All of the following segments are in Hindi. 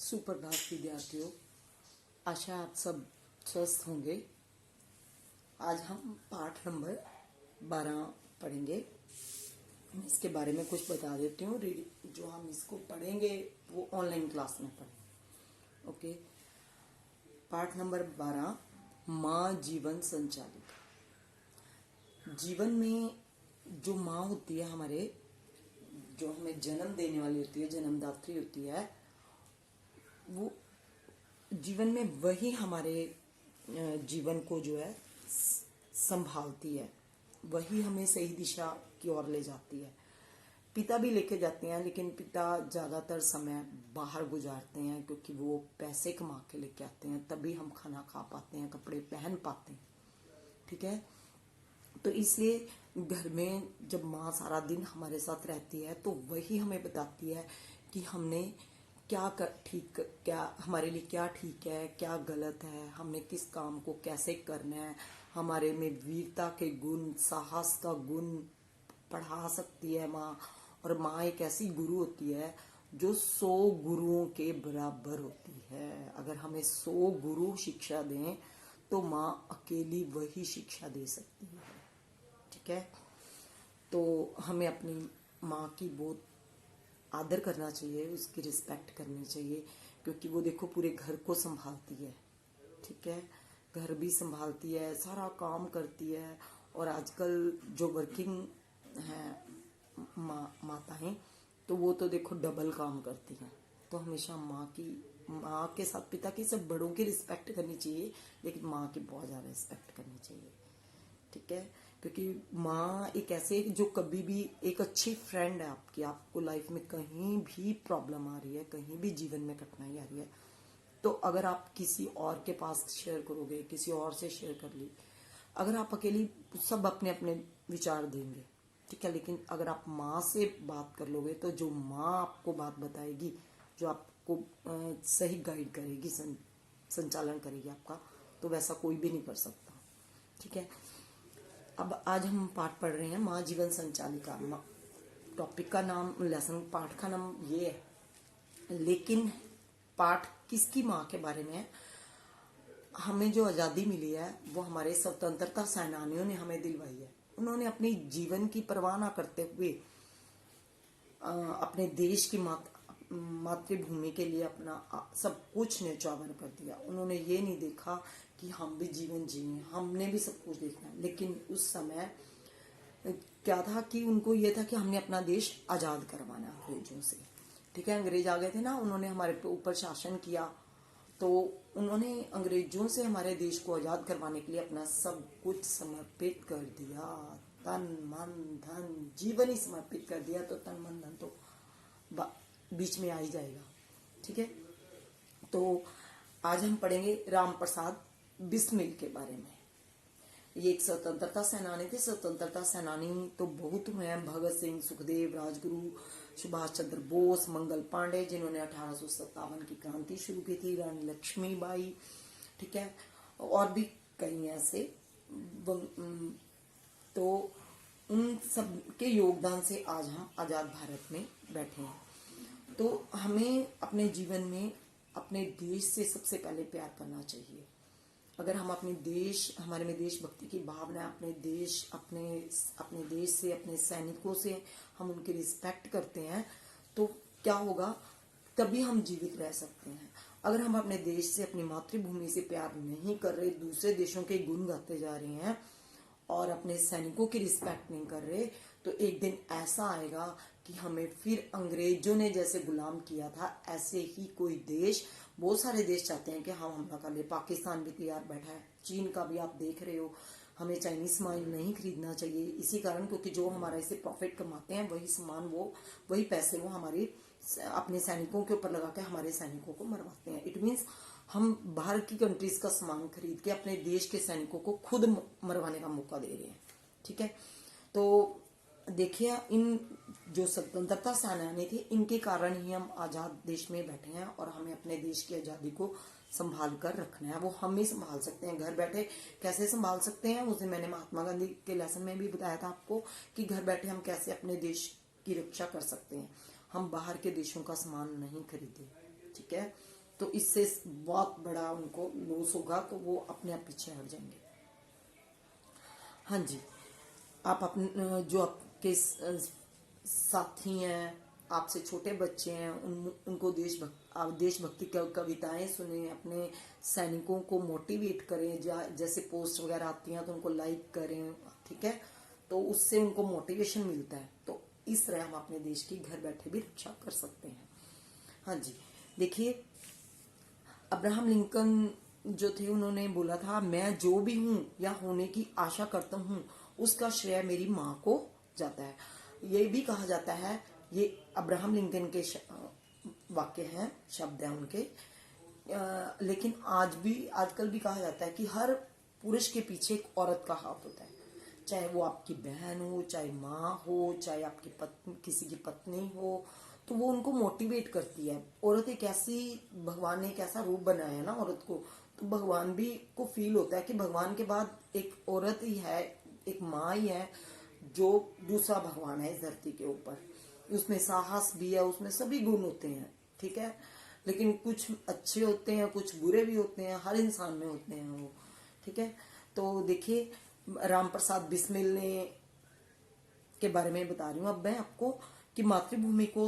सुप्रभात विद्यार्थियों, आशा आप सब स्वस्थ होंगे। आज हम पाठ नंबर 12 पढ़ेंगे। मैं इसके बारे में कुछ बता देती हूँ। जो हम इसको पढ़ेंगे वो ऑनलाइन क्लास में पढ़ेंगे। ओके, पाठ नंबर 12, माँ जीवन संचालिका। जीवन में जो माँ होती है हमारे, जो हमें जन्म देने वाली होती है, जन्मदात्री होती है, वो जीवन में वही हमारे जीवन को जो है संभालती है, वही हमें सही दिशा की ओर ले जाती है। पिता भी लेके जाते हैं, लेकिन पिता ज़्यादातर समय बाहर गुजारते हैं, क्योंकि वो पैसे कमा के लेके आते हैं, तभी हम खाना खा पाते हैं, कपड़े पहन पाते हैं। ठीक है, तो इसलिए घर में जब माँ सारा दिन हमारे साथ रहती है तो वही हमें बताती है कि हमने क्या हमारे लिए क्या ठीक है, क्या गलत है, हमने किस काम को कैसे करना है। हमारे में वीरता के गुण, साहस का गुण पढ़ा सकती है माँ। और माँ एक ऐसी गुरु होती है जो 100 गुरुओं के बराबर होती है। अगर हमें 100 गुरु शिक्षा दें तो माँ अकेली वही शिक्षा दे सकती है। ठीक है, तो हमें अपनी माँ की बहुत आदर करना चाहिए, उसकी रिस्पेक्ट करनी चाहिए, क्योंकि वो देखो पूरे घर को संभालती है। ठीक है, घर भी संभालती है, सारा काम करती है। और आजकल जो वर्किंग है माताएं, तो वो तो देखो डबल काम करती हैं। तो हमेशा माँ के साथ पिता की, सब बड़ों की रिस्पेक्ट करनी चाहिए, लेकिन माँ की बहुत ज़्यादा रिस्पेक्ट करनी चाहिए। ठीक है, क्योंकि माँ एक ऐसे जो कभी भी एक अच्छी फ्रेंड है आपकी। आपको लाइफ में कहीं भी प्रॉब्लम आ रही है, कहीं भी जीवन में कठिनाई आ रही है, तो अगर आप किसी और के पास शेयर करोगे, किसी और से शेयर कर ली, अगर आप अकेली सब अपने अपने विचार देंगे, ठीक है, लेकिन अगर आप माँ से बात कर लोगे तो जो माँ आपको बात बताएगी, जो आपको सही गाइड करेगी, संचालन करेगी आपका, तो वैसा कोई भी नहीं कर सकता। ठीक है, अब आज हम पाठ पढ़ रहे हैं माँ जीवन संचालिका। टॉपिक का नाम, लेसन पाठ का नाम ये है, लेकिन पाठ किसकी माँ के बारे में है। हमें जो आज़ादी मिली है वो हमारे स्वतंत्रता सेनानियों ने हमें दिलवाई है। उन्होंने अपनी जीवन की परवाह ना करते हुए अपने देश की मातृभूमि के लिए अपना सब कुछ न्यौछावर कर दिया। उन्होंने ये नहीं देखा कि हम भी जीवन जिए, हमने भी सब कुछ देखना है। लेकिन उस समय क्या था कि उनको ये था कि हमने अपना देश आज़ाद करवाना अंग्रेजों से। ठीक है, अंग्रेज आ गए थे ना, उन्होंने हमारे ऊपर शासन किया, तो उन्होंने अंग्रेजों से हमारे देश को आज़ाद करवाने के लिए अपना सब कुछ समर्पित कर दिया। तन मन धन जीवन ही समर्पित कर दिया, तो तन मन धन तो बीच में आ ही जाएगा। ठीक है, तो आज हम पढ़ेंगे राम प्रसाद बिस्मिल के बारे में। ये एक स्वतंत्रता सेनानी थे। स्वतंत्रता सेनानी तो बहुत हुए हैं, भगत सिंह, सुखदेव, राजगुरु, सुभाष चंद्र बोस, मंगल पांडे, जिन्होंने 1857 की क्रांति शुरू की थी, रानी लक्ष्मीबाई। ठीक है, और भी कई ऐसे। तो उन सब के योगदान से आज हम आजाद भारत में बैठे हैं। तो हमें अपने जीवन में अपने देश से सबसे पहले प्यार करना चाहिए। अगर हम अपने देश, हमारे में देशभक्ति की भावना, अपने देश से, अपने सैनिकों से हम उनकी रिस्पेक्ट करते हैं, तो क्या होगा, तभी हम जीवित रह सकते हैं। अगर हम अपने देश से, अपनी मातृभूमि से प्यार नहीं कर रहे, दूसरे देशों के गुण गाते जा रहे हैं और अपने सैनिकों की रिस्पेक्ट नहीं कर रहे, तो एक दिन ऐसा आएगा कि हमें फिर अंग्रेजों ने जैसे गुलाम किया था, ऐसे ही कोई देश, बहुत सारे देश चाहते हैं कि हम हमला कर ले। पाकिस्तान भी तैयार बैठा है, चीन का भी आप देख रहे हो। हमें चाइनीज सामान नहीं खरीदना चाहिए इसी कारण, क्योंकि जो हमारा इसे प्रॉफिट कमाते हैं, वही सामान वही पैसे वो हमारी अपने सैनिकों के ऊपर लगा के हमारे सैनिकों को मरवाते हैं। इट मीन्स हम बाहर की कंट्रीज का सामान खरीद के अपने देश के सैनिकों को खुद मरवाने का मौका दे रहे हैं। ठीक है, तो देखिए, इन जो स्वतंत्रता सेनानी थे, इनके कारण ही हम आजाद देश में बैठे हैं और हमें अपने देश की आजादी को संभाल कर रखना है। वो हम ही संभाल सकते हैं। घर बैठे कैसे संभाल सकते हैं, उसे मैंने महात्मा गांधी के लेसन में भी बताया था आपको, कि घर बैठे हम कैसे अपने देश की रक्षा कर सकते हैं। हम बाहर के देशों का सामान नहीं खरीदे। ठीक है, तो इससे बहुत बड़ा उनको लॉस होगा, तो वो अपने आप पीछे हट जाएंगे। हाँ जी, आप अपने जो आपके साथी हैं, आपसे छोटे बच्चे हैं, उनको देशभक्ति कविताएं सुने, अपने सैनिकों को मोटिवेट करें, जैसे पोस्ट वगैरह आती हैं तो उनको लाइक करें, ठीक है, तो उससे उनको मोटिवेशन मिलता है। तो इस तरह हम अपने देश की घर बैठे भी रक्षा कर सकते हैं। हाँ जी, देखिए अब्राहम लिंकन जो थे, उन्होंने बोला था, मैं जो भी हूं या होने की आशा करता हूं उसका श्रेय मेरी माँ को जाता है। ये भी कहा जाता है, ये अब्राहम लिंकन के वाक्य हैं, शब्द हैं उनके, लेकिन आजकल भी कहा जाता है कि हर पुरुष के पीछे एक औरत का हाथ होता है, चाहे वो आपकी बहन हो, चाहे माँ हो, चाहे आपकी किसी की पत्नी हो, तो वो उनको मोटिवेट करती है। औरत एक ऐसी, भगवान ने एक ऐसा रूप बनाया है ना औरत को, तो भगवान भी को फील होता है कि भगवान के बाद एक औरत ही है, एक माँ ही है जो दूसरा भगवान है इस धरती के ऊपर। उसमें साहस भी है, उसमें सभी गुण होते हैं, ठीक है, लेकिन कुछ अच्छे होते हैं, कुछ बुरे भी होते हैं, हर इंसान में होते हैं वो, ठीक है। तो देखिए राम प्रसाद बिस्मिल ने के बारे में बता रही हूँ अब मैं आपको, कि मातृभूमि को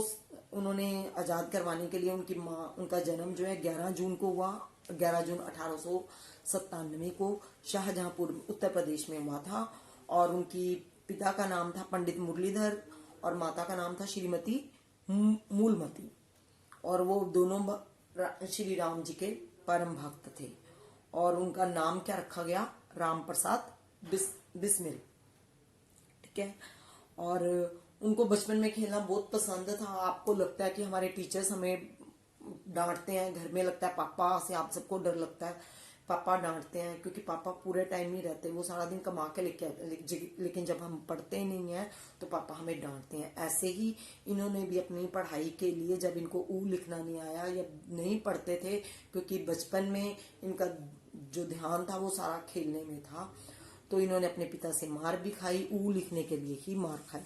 उन्होंने आजाद करवाने के लिए उनकी माँ, उनका जन्म जो है 11 जून को हुआ, 11 जून 1897 को शाहजहांपुर उत्तर प्रदेश में हुआ था। और उनकी पिता का नाम था पंडित मुरलीधर और माता का नाम था श्रीमती मूलमती, और वो दोनों श्री राम जी के परम भक्त थे। और उनका नाम क्या रखा गया, राम प्रसाद बिस्मिल, ठीक है। और उनको बचपन में खेलना बहुत पसंद था। आपको लगता है कि हमारे टीचर्स हमें डांटते हैं, घर में लगता है पापा से आप सबको डर लगता है, पापा डांटते हैं क्योंकि पापा पूरे टाइम नहीं रहते, वो सारा दिन कमा के लेके आते, लेकिन जब हम पढ़ते नहीं हैं तो पापा हमें डांटते हैं। ऐसे ही इन्होंने भी अपनी पढ़ाई के लिए, जब इनको ऊ लिखना नहीं आया या नहीं पढ़ते थे, क्योंकि बचपन में इनका जो ध्यान था वो सारा खेलने में था, तो इन्होंने अपने पिता से मार भी खाई, ऊ लिखने के लिए ही मार खाई,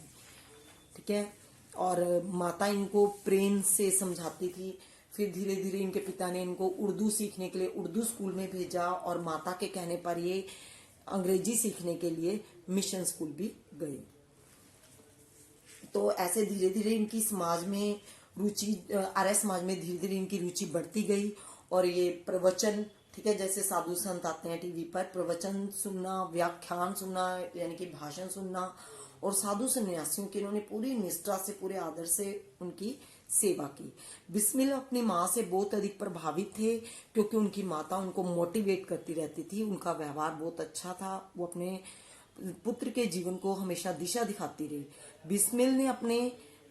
ठीक है। और माता इनको प्रेम से समझाती थी। फिर धीरे धीरे इनके पिता ने इनको उर्दू सीखने के लिए उर्दू स्कूल में भेजा, और माता के कहने पर ये अंग्रेजी सीखने के लिए मिशन स्कूल भी गए। तो ऐसे धीरे धीरे इनकी समाज में रुचि, आर्य समाज में धीरे धीरे इनकी रुचि बढ़ती गई। और ये प्रवचन, ठीक है, जैसे साधु संत आते हैं टीवी पर, प्रवचन सुनना, व्याख्यान सुनना, यानी कि भाषण सुनना, और साधु सन्यासियों की इन्होंने पूरी निष्ठा से, पूरे आदर से उनकी सेवा की। बिस्मिल अपनी माँ से बहुत अधिक प्रभावित थे, क्योंकि उनकी माता उनको मोटिवेट करती रहती थी, उनका व्यवहार बहुत अच्छा था, वो अपने पुत्र के जीवन को हमेशा दिशा दिखाती रही। बिस्मिल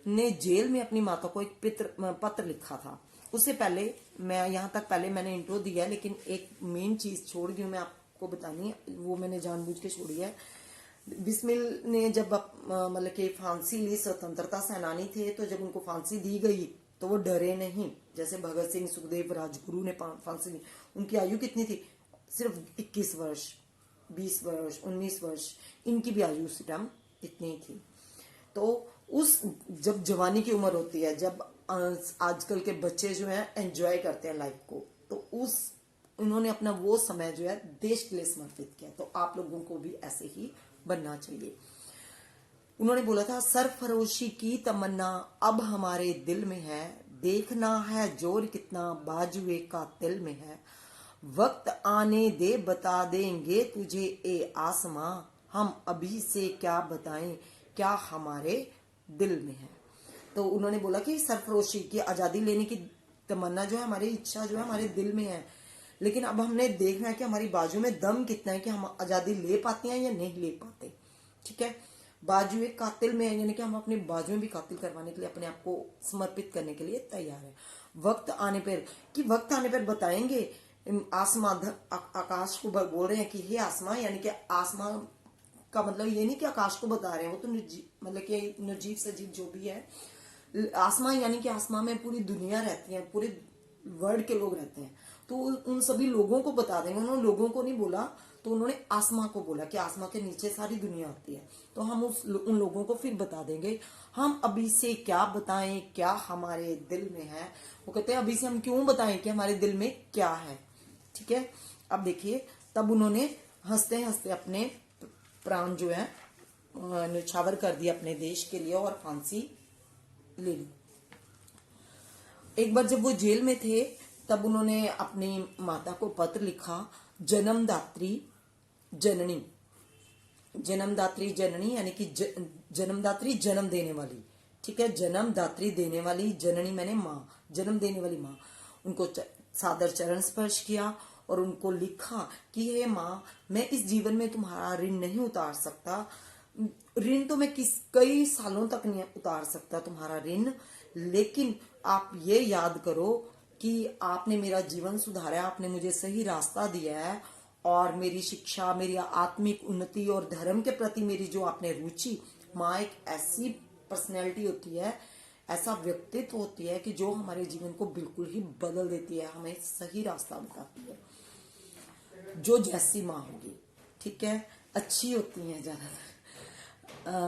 ने जेल में अपनी माता को एक पत्र लिखा था। उससे पहले यहाँ तक पहले मैंने इंट्रो दिया है, लेकिन एक मेन चीज छोड़ गई मैं आपको बतानी है, वो मैंने जानबूझ के छोड़ी है। बिस्मिल ने जब मतलब कि फांसी ली, स्वतंत्रता सेनानी थे, तो जब उनको फांसी दी गई तो वो डरे नहीं, जैसे भगत सिंह, सुखदेव, राजगुरु ने फांसी दी। उनकी आयु कितनी थी, सिर्फ 21 वर्ष, 20 वर्ष, 19 वर्ष, इनकी भी आयु उस टाइम इतनी ही थी। तो उस जब जवानी की उम्र होती है, जब आजकल के बच्चे जो हैं एंजॉय करते हैं लाइफ को, तो उन्होंने अपना वो समय जो है देश के लिए समर्पित किया। तो आप लोगों को भी ऐसे ही बनना चाहिए। उन्होंने बोला था, सरफरोशी की तमन्ना अब हमारे दिल में है, देखना है जोर कितना बाजुए का तिल में है, वक्त आने दे बता देंगे तुझे ए आसमां, हम अभी से क्या बताएं क्या हमारे दिल में है। तो उन्होंने बोला कि सरफरोशी की, आजादी लेने की तमन्ना जो है, हमारी इच्छा जो है हमारे दिल में है, लेकिन अब हमने देखना है कि हमारी बाजू में दम कितना है कि हम आजादी ले पाते हैं या नहीं ले पाते, ठीक है। बाजू एक कातिल में है, यानी कि हम अपने बाजू में भी कातिल करवाने के लिए अपने आप को समर्पित करने के लिए तैयार है। वक्त आने पर बताएंगे, आसमां, आकाश को बोल रहे हैं कि हे आसमां, यानी कि आसमां का मतलब ये नहीं कि आकाश को बता रहे हैं, वो तो मतलब कि निर्जीव सजीव जो भी है, आसमां यानी कि आसमां में पूरी दुनिया रहती है, पूरे वर्ल्ड के लोग रहते हैं, तो उन सभी लोगों को बता देंगे। उन्होंने लोगों को नहीं बोला, तो उन्होंने आसमां को बोला कि आसमां के नीचे सारी दुनिया होती है। तो हम उन लोगों को फिर बता देंगे। हम अभी से क्या बताएं, क्या हमारे दिल में है। वो कहते हैं अभी से हम क्यों बताएं कि हमारे दिल में क्या है। ठीक है, अब देखिए, तब उन्होंने हंसते हंसते अपने प्राण जो है न्यौछावर कर दिया अपने देश के लिए और फांसी ले ली। एक बार जब वो जेल में थे, तब उन्होंने अपनी माता को पत्र लिखा, जन्मदात्री जननी। जन्मदात्री जननी यानी कि जन्मदात्री जन्म देने वाली। ठीक है, जन्मदात्री देने वाली, जननी मैंने माँ, जन्म देने वाली माँ। उनको सादर चरण स्पर्श किया और उनको लिखा कि हे माँ, मैं इस जीवन में तुम्हारा ऋण नहीं उतार सकता। ऋण तो मैं कई सालों तक नहीं उतार सकता तुम्हारा ऋण, लेकिन आप ये याद करो कि आपने मेरा जीवन सुधारा, आपने मुझे सही रास्ता दिया है, और मेरी शिक्षा, मेरी आत्मिक उन्नति और धर्म के प्रति मेरी जो आपने रुचि। माँ एक ऐसी पर्सनैलिटी होती है, ऐसा व्यक्तित्व होती है कि जो हमारे जीवन को बिल्कुल ही बदल देती है, हमें सही रास्ता बताती है। जो जैसी माँ होगी, ठीक है, अच्छी होती है ज्यादातर।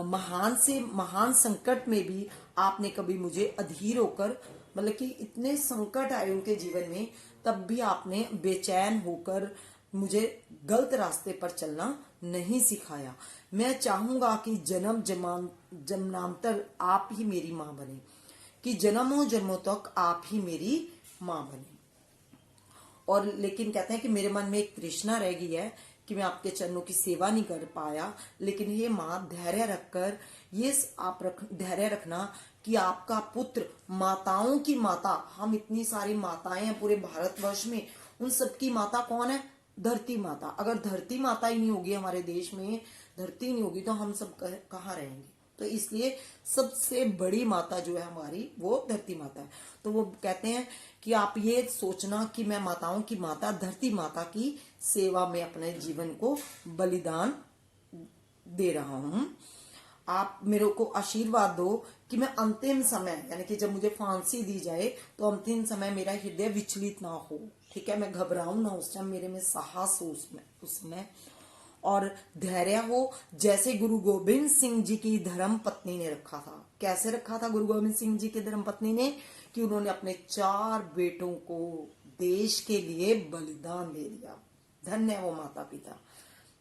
महान से महान संकट में भी आपने कभी मुझे अधीर होकर, मतलब कि इतने संकट आए उनके जीवन में, तब भी आपने बेचैन होकर मुझे गलत रास्ते पर चलना नहीं सिखाया। मैं चाहूंगा कि जन्मांतर आप ही मेरी माँ बने, कि जन्मों जन्मों तक आप ही मेरी माँ बने। और लेकिन कहते हैं कि मेरे मन में एक तृष्णा रह गई है कि मैं आपके चरणों की सेवा नहीं कर पाया, लेकिन ये माँ धैर्य रखकर ये आप धैर्य रखना कि आपका पुत्र, माताओं की माता, हम इतनी सारी माताएं हैं पूरे भारतवर्ष में, उन सबकी माता कौन है? धरती माता। अगर धरती माता ही नहीं होगी हमारे देश में, धरती नहीं होगी तो हम सब कहाँ रहेंगे? तो इसलिए सबसे बड़ी माता जो है हमारी, वो धरती माता है। तो वो कहते हैं कि आप ये सोचना कि मैं माताओं की माता, धरती माता की सेवा में अपने जीवन को बलिदान दे रहा हूं। आप मेरे को आशीर्वाद दो कि मैं अंतिम समय, यानी कि जब मुझे फांसी दी जाए, तो अंतिम समय मेरा हृदय विचलित ना हो। ठीक है, मैं घबराऊं ना उस टाइम, मेरे में साहस हो उस समय, और धैर्य हो, जैसे गुरु गोविंद सिंह जी की धर्म पत्नी ने रखा था। कैसे रखा था गुरु गोविंद सिंह जी की धर्म पत्नी ने? कि उन्होंने अपने 4 बेटों को देश के लिए बलिदान दे दिया। धन्य है वो माता पिता।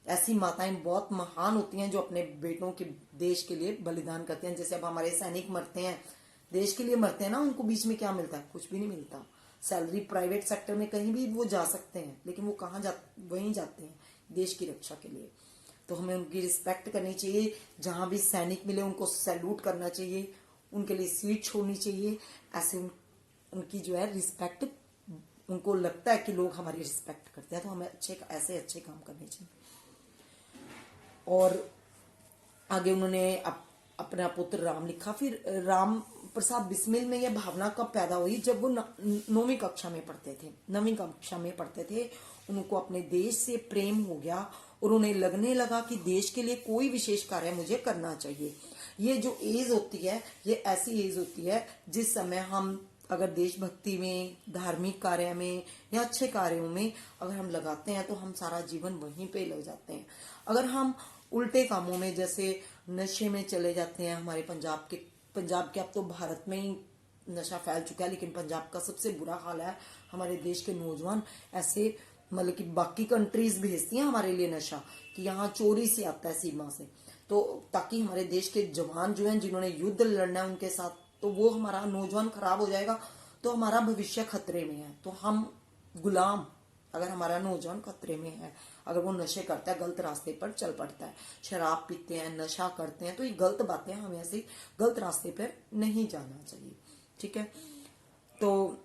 ऐसी माताएं बहुत महान होती हैं जो अपने बेटों के देश के लिए बलिदान करते हैं। जैसे अब हमारे सैनिक मरते हैं, देश के लिए मरते हैं ना, उनको बीच में क्या मिलता है? कुछ भी नहीं मिलता। सैलरी प्राइवेट सेक्टर में कहीं भी वो जा सकते हैं, लेकिन वो कहाँ वहीं जाते हैं देश की रक्षा के लिए। तो हमें उनकी रिस्पेक्ट करनी चाहिए। जहां भी सैनिक मिले उनको सैल्यूट करना चाहिए, उनके लिए सीट छोड़नी चाहिए। ऐसे उनकी जो है रिस्पेक्ट, उनको लगता है कि लोग हमारी रिस्पेक्ट करते हैं, तो हमें ऐसे अच्छे काम करने चाहिए। और आगे उन्होंने अपना पुत्र राम लिखा। फिर राम प्रसाद बिस्मिल में यह भावना कब पैदा हुई? जब वो 9वीं कक्षा में पढ़ते थे। 9वीं कक्षा में पढ़ते थे, उनको अपने देश से प्रेम हो गया और उन्हें लगने लगा कि देश के लिए कोई विशेष कार्य मुझे करना चाहिए। ये जो एज होती है, ये ऐसी एज होती है जिस समय हम अगर देशभक्ति में, धार्मिक कार्य में या अच्छे कार्यों में अगर हम लगाते हैं, तो हम सारा जीवन वहीं पे लग जाते हैं। अगर हम उल्टे कामों में, जैसे नशे में चले जाते हैं, हमारे पंजाब के अब तो भारत में ही नशा फैल चुका है, लेकिन पंजाब का सबसे बुरा हाल है। हमारे देश के नौजवान ऐसे, मतलब कि बाकी कंट्रीज भेजती हैं हमारे लिए नशा, कि यहाँ चोरी से आता है सीमा से, तो ताकि हमारे देश के जवान जो हैं, जिन्होंने युद्ध लड़ना है उनके साथ, तो वो हमारा नौजवान खराब हो जाएगा, तो हमारा भविष्य खतरे में है। तो हम गुलाम, अगर हमारा नौजवान खतरे में है, अगर वो नशे करता है, गलत रास्ते पर चल पड़ता है, शराब पीते हैं, नशा करते हैं, तो ये गलत बातें, हमें ऐसे गलत रास्ते पर नहीं जाना चाहिए। ठीक है, तो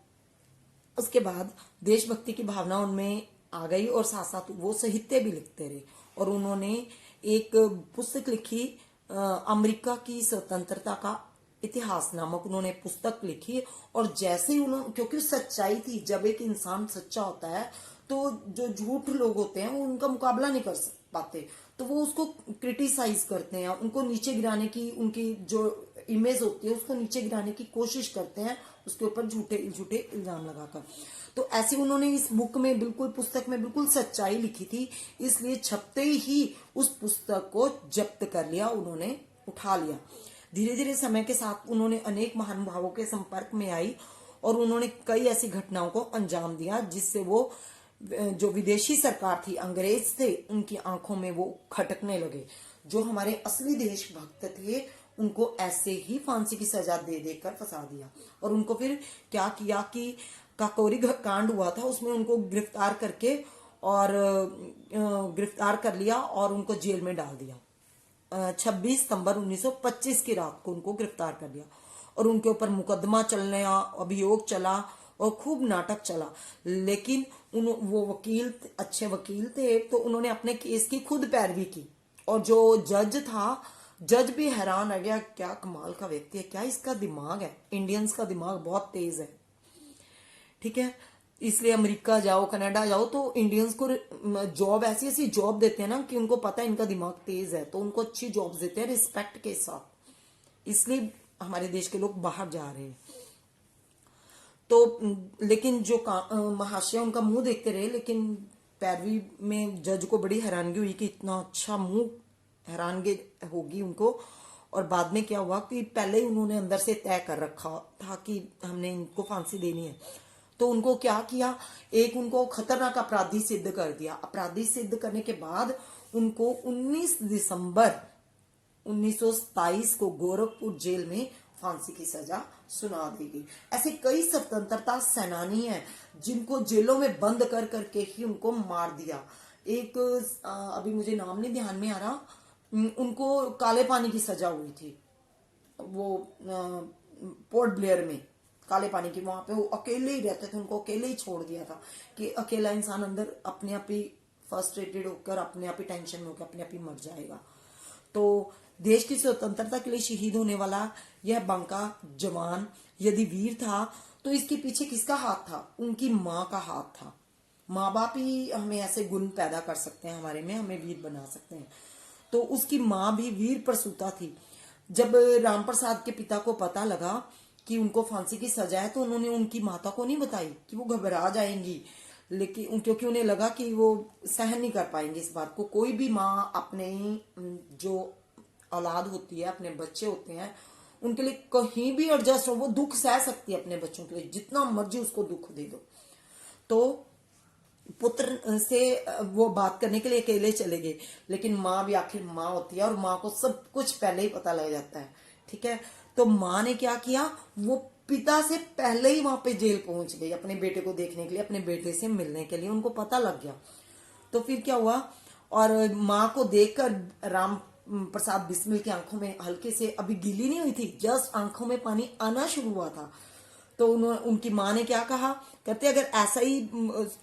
उसके बाद देशभक्ति की भावना उनमें आ गई और साथ साथ वो साहित्य भी लिखते रहे। और उन्होंने एक पुस्तक लिखी, अमेरिका की स्वतंत्रता का इतिहास नामक उन्होंने पुस्तक लिखी। और जैसे ही उन्होंने, क्योंकि सच्चाई थी, जब एक इंसान सच्चा होता है तो जो झूठ लोग होते हैं वो उनका मुकाबला नहीं कर पाते, तो वो उसको क्रिटिसाइज करते हैं, उनको नीचे गिराने की उनकी जो इमेज होती है उसको नीचे गिराने की कोशिश करते हैं, उसके ऊपर झूठे झूठे इल्जाम लगाकर। तो ऐसे उन्होंने इस बुक में बिल्कुल, पुस्तक में बिल्कुल सच्चाई लिखी थी, इसलिए छपते ही उस पुस्तक को जब्त कर लिया, उन्होंने उठा लिया। धीरे धीरे समय के साथ उन्होंने अनेक महानुभावों के संपर्क में आई और उन्होंने कई ऐसी घटनाओं को अंजाम दिया जिससे वो जो विदेशी सरकार थी, अंग्रेज थे, उनकी आंखों में वो खटकने लगे। जो हमारे असली देशभक्त थे उनको ऐसे ही फांसी की सजा दे देकर फंसा दिया। और उनको फिर क्या किया कि काकोरी कांड हुआ था, उसमें उनको गिरफ्तार करके और गिरफ्तार कर लिया और उनको जेल में डाल दिया। 26 सितंबर 1925 की रात को उनको गिरफ्तार कर लिया और उनके ऊपर मुकदमा चलने, अभियोग चला और खूब नाटक चला। लेकिन वो वकील, अच्छे वकील थे, तो उन्होंने अपने केस की खुद पैरवी की। और जो जज था, जज भी हैरान रह गया, क्या कमाल का व्यक्ति है, क्या इसका दिमाग है। इंडियंस का दिमाग बहुत तेज है, ठीक है। इसलिए अमेरिका जाओ, कनाडा जाओ, तो इंडियंस को जॉब, ऐसी ऐसी जॉब देते हैं ना कि उनको पता है इनका दिमाग तेज है, तो उनको अच्छी जॉब देते हैं रिस्पेक्ट के साथ। इसलिए हमारे देश के लोग बाहर जा रहे हैं। तो लेकिन जो महाशय उनका मुंह देखते रहे, लेकिन पैरवी में जज को बड़ी हैरानगी हुई कि इतना अच्छा मुंह, हैरानगी होगी उनको। और बाद में क्या हुआ कि पहले ही उन्होंने अंदर से तय कर रखा था कि हमने इनको फांसी देनी है। तो उनको क्या किया, एक उनको खतरनाक अपराधी सिद्ध कर दिया। अपराधी सिद्ध करने के बाद उनको 19 दिसंबर 1927 को गोरखपुर जेल में फांसी की सजा सुना दी गई। ऐसे कई स्वतंत्रता सेनानी हैं जिनको जेलों में बंद कर करके ही उनको मार दिया। एक अभी मुझे नाम नहीं ध्यान में आ रहा, उनको काले पानी की सजा हुई थी, वो पोर्ट ब्लेयर में काले पानी की। वहां पे वो अकेले ही रहते थे, उनको अकेले ही छोड़ दिया था कि अकेला इंसान अंदर अपने आप ही फ्रस्ट्रेटेड होकर, अपने आप ही टेंशन में होकर अपने आप ही मर जाएगा। तो देश की स्वतंत्रता के लिए शहीद होने वाला यह बांका जवान यदि वीर था, तो इसके पीछे किसका हाथ था? उनकी माँ का हाथ था। माँ बाप ही हमें ऐसे गुण पैदा कर सकते हैं हमारे में, हमें वीर बना सकते हैं। तो उसकी माँ भी वीर प्रसूता थी। जब राम प्रसाद के पिता को पता लगा कि उनको फांसी की सजा है, तो उन्होंने उनकी माता को नहीं बताई कि वो घबरा जाएंगी, लेकिन क्योंकि उन्हें लगा कि वो सहन नहीं कर पाएंगे इस बात को। कोई भी माँ अपने जो औलाद होती है, अपने बच्चे होते हैं, उनके लिए कहीं भी एडजस्ट हो, वो दुख सह सकती है अपने बच्चों के लिए, जितना मर्जी उसको दुख दे दो। तो पुत्र से वो बात करने के लिए अकेले चले गए, लेकिन माँ भी आखिर माँ होती है और माँ को सब कुछ पहले ही पता लग जाता है, ठीक है। तो माँ ने क्या किया, वो पिता से पहले ही वहां पे जेल पहुंच गई अपने बेटे को देखने के लिए, अपने बेटे से मिलने के लिए, उनको पता लग गया। तो फिर क्या हुआ, और माँ को देखकर राम प्रसाद बिस्मिल की आंखों में हल्के से, अभी गीली नहीं हुई थी, जस्ट आंखों में पानी आना शुरू हुआ था। तो उनकी माँ ने क्या कहा, कहते अगर ऐसा ही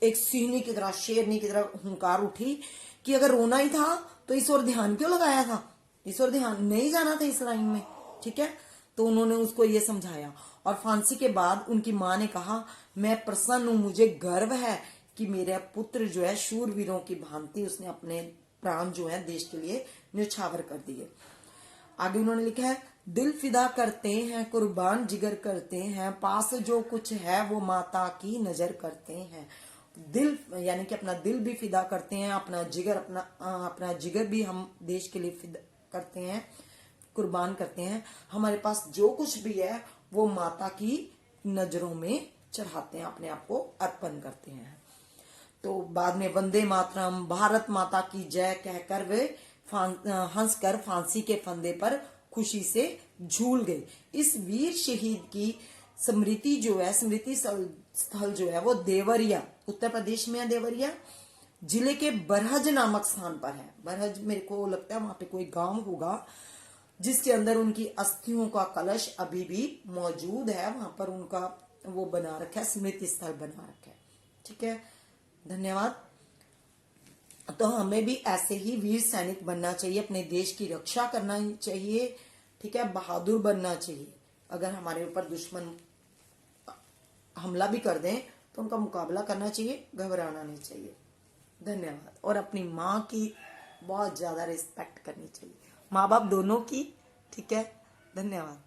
एक सिंहनी की तरह, शेरनी की तरह हुंकार उठी कि अगर रोना ही था तो इस ओर ध्यान क्यों लगाया था, इस ओर ध्यान नहीं जाना था इस लाइन में, ठीक है। तो उन्होंने उसको ये समझाया। और फांसी के बाद उनकी माँ ने कहा, मैं प्रसन्न हूं, मुझे गर्व है कि मेरा पुत्र जो है शूरवीरों की भांति उसने अपने प्राण जो है देश के लिए न्यौछावर कर दिए। आगे उन्होंने लिखा है, दिल फिदा करते हैं, कुर्बान जिगर करते हैं, पास जो कुछ है वो माता की नजर करते हैं। दिल यानी कि अपना दिल भी फिदा करते हैं, अपना जिगर भी हम देश के लिए फिदा करते हैं, कुर्बान करते हैं। हमारे पास जो कुछ भी है वो माता की नजरों में चढ़ाते हैं, अपने आप को अर्पण करते हैं। तो बाद में वंदे मातरम, भारत माता की जय कहकर वे हंसकर फांसी के फंदे पर खुशी से झूल गए। इस वीर शहीद की स्मृति जो है, स्मृति स्थल जो है वो देवरिया, उत्तर प्रदेश में है। देवरिया जिले के बरहज नामक स्थान पर है। बरहज मेरे को लगता है वहां पे कोई गांव होगा जिसके अंदर उनकी अस्थियों का कलश अभी भी मौजूद है। वहां पर उनका वो बना रखा है, स्मृति स्थल बना रखा है, ठीक है। धन्यवाद। तो हमें भी ऐसे ही वीर सैनिक बनना चाहिए, अपने देश की रक्षा करना चाहिए, ठीक है, बहादुर बनना चाहिए। अगर हमारे ऊपर दुश्मन हमला भी कर दें तो उनका मुकाबला करना चाहिए, घबराना नहीं चाहिए। धन्यवाद। और अपनी माँ की बहुत ज्यादा रिस्पेक्ट करनी चाहिए, माँ बाप दोनों की, ठीक है। धन्यवाद।